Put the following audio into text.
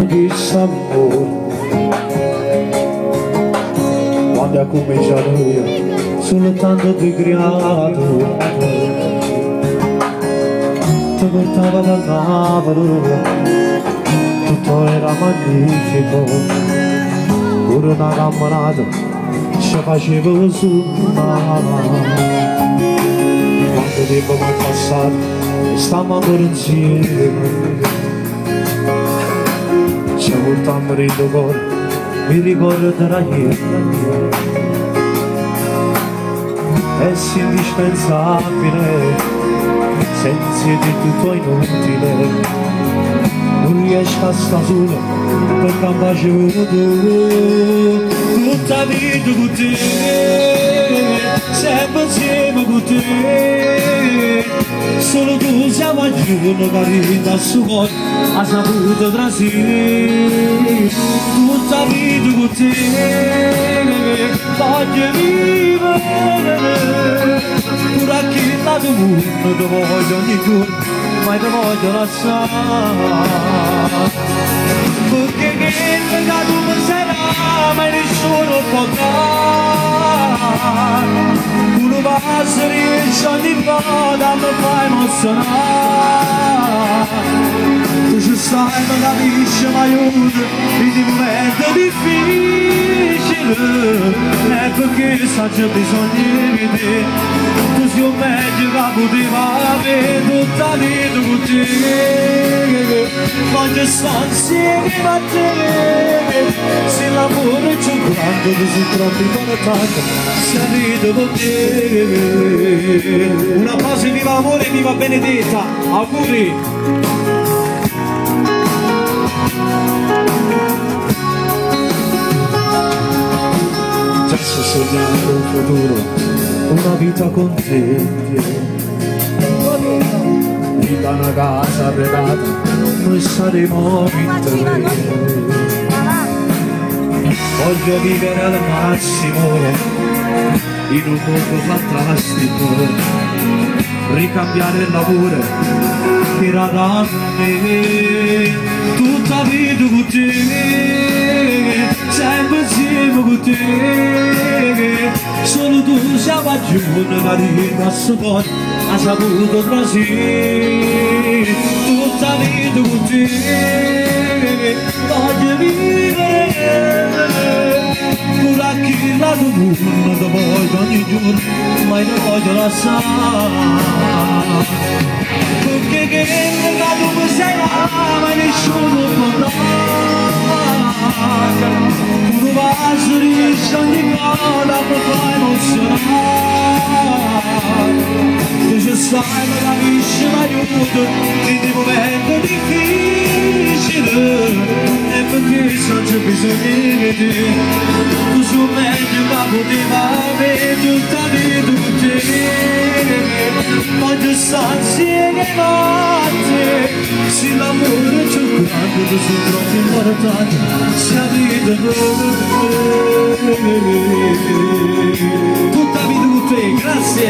chissà amore quando ha cominciato io soltanto ti creato ti portava dal Napoli tutto era magnifico pure una camminata ci facevo su quanto tempo mi è passato e stiamo ancora insieme ci portiamo dentro cuore mi ricorderà ieri è sì indispensabile senza di tutto inutile non riesco a stare solo perché mi facevo tutta vita con te sempre insieme con te solo tu siamo a giorno carina su cuore ha saputo trasire tutta vita con te voglio vivere pure a chi lato mondo ti voglio ogni giorno mai ti voglio lasciare perché che peccato mi sarà mai nessuno può dare uno passo riesce ogni volta mi fa emozionare tu ci stai mi capisci mi aiuti in un momento difficile è perché c'è bisogno di te tu sei un meglio che poteva avere tutta la vita con te voglio stare insieme a te se l'amore c'è un grande che si troppo importante se rido con te un applauso e viva l'amore e viva Benedetta auguri. Già sto sognando un futuro una vita con te vita una casa regata noi saremo in te voglio vivere al massimo in un mondo fantastico ricambiare il lavoro che era da me tutta vita con te sempre insieme con te solo tu siamo a giorno carina a suo cuore ha saputo trasire tutta vita con te voglio vivere pure a chi lato mondo ti voglio ogni giorno mai ti voglio lasciare perché che lato mi sei ma nessuno può dare uno vaso riesce ogni volta mi fa emozionare tu ci stai mi capisci mi aiuti in un momento difficile e perché c'è bisogno di te tu sei meglio che poteva avere tutta vita con te voglio stare insieme a te se l'amore c'è un grande che sono troppo importante se la vita tutta vita con te grazie